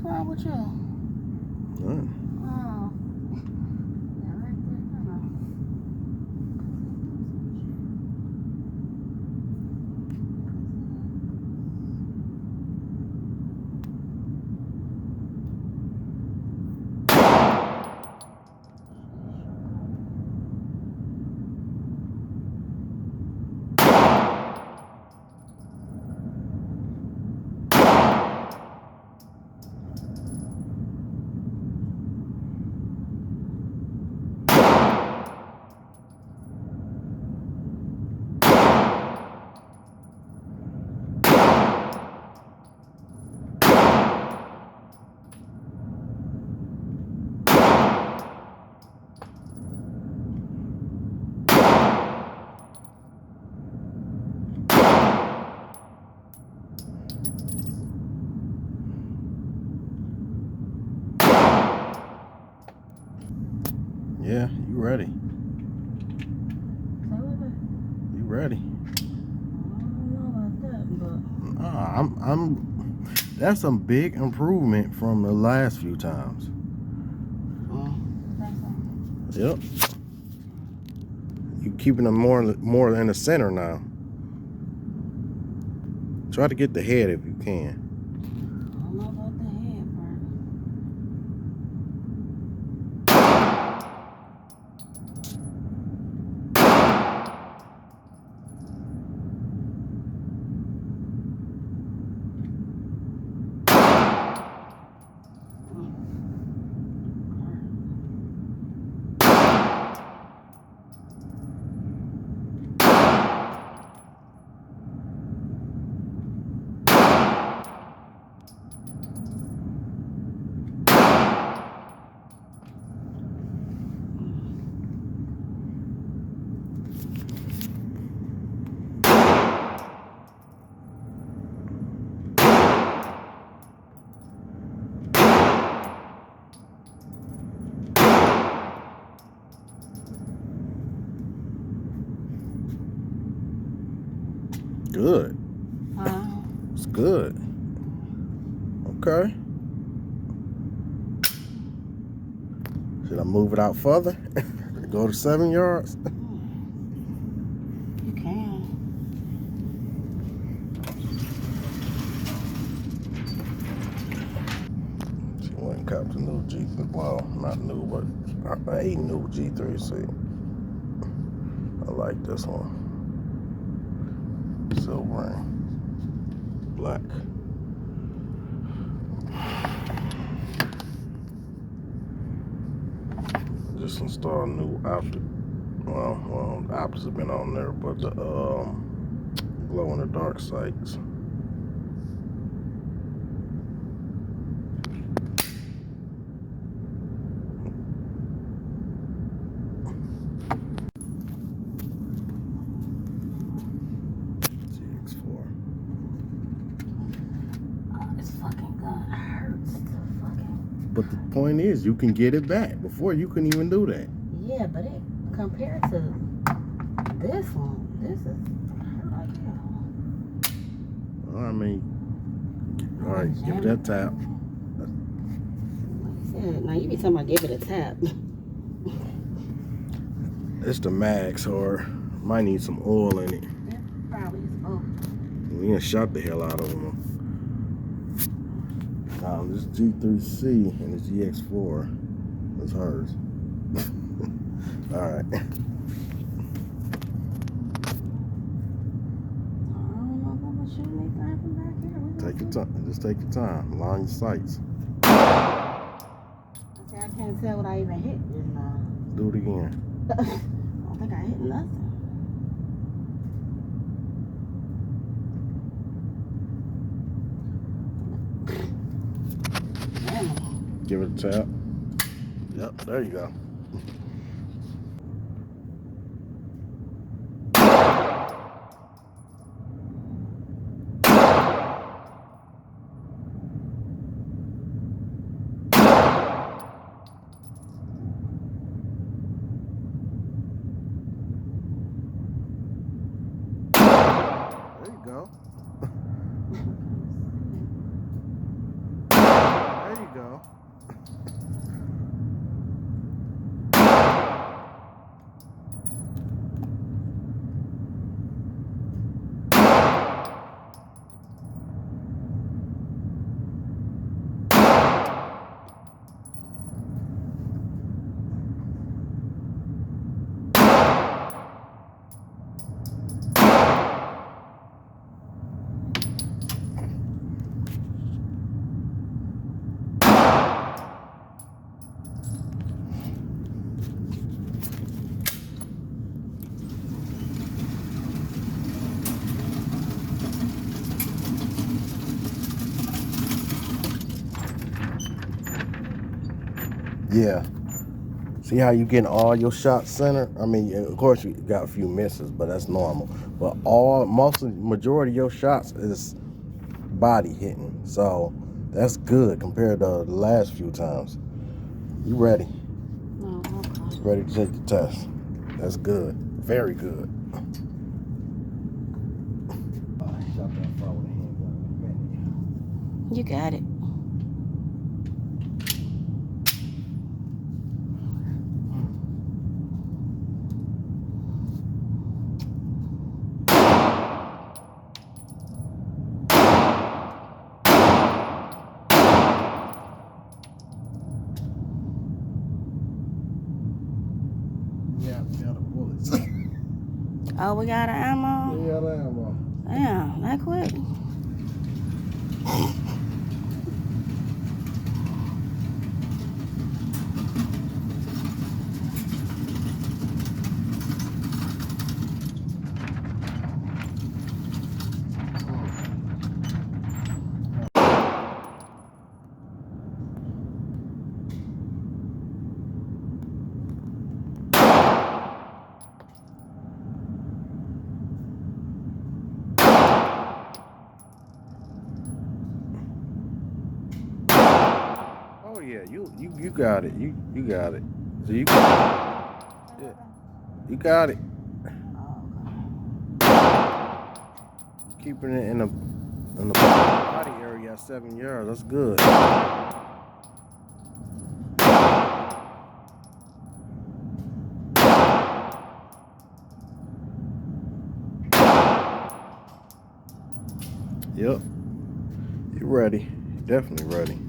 wrong with you? None. Oh. Yeah, right there. Come on. Yeah, you ready. You ready. I don't know about that, but That's a big improvement from the last few times. Yep. You keeping them more in the center now. Try to get the head if you can. I don't know about the head part. Good. It's good. Okay. Should I move it out further? Go to 7 yards? You can. She went and copped a new G3. Well, not new, but a new G3C. I like this one. Silver and black. Just installed a new optic. Well, the optics have been on there, but the glow in the dark sights. GX4. Oh, this fucking gun hurts to fucking. But the point is, you can get it back. Before, you couldn't even do that. Yeah, but it compared to this one, this is hurt like hell. I mean, all right, give it that tap. Like I said, now you be talking about give it a tap. It's the mags, or might need some oil in it. Yeah, probably is both. We done shot the hell out of them. Now this G3C and this GX4 is hers. All right. I don't know if I'm gonna shoot anything from back here. Take your time. Just take your time. Line your sights. I say I can't tell what I even hit just now. Do it again. I don't think I hit nothing. Damn. Give it a tap. Yep, there you go. There you go. There you you go. Yeah. See how you getting all your shots centered? I mean, of course you got a few misses, but that's normal. But majority of your shots is body hitting. So that's good compared to the last few times. You ready? Oh, okay. Ready to take the test. That's good. Very good. You got it. Yeah, the bullets. Oh, we got an ammo? Yeah, the ammo. Damn, that quick. Oh yeah, you got it. You got it. So you got it. Yeah. You got it. Keeping it in the body area at 7 yards. That's good. Yep. You ready. Definitely ready.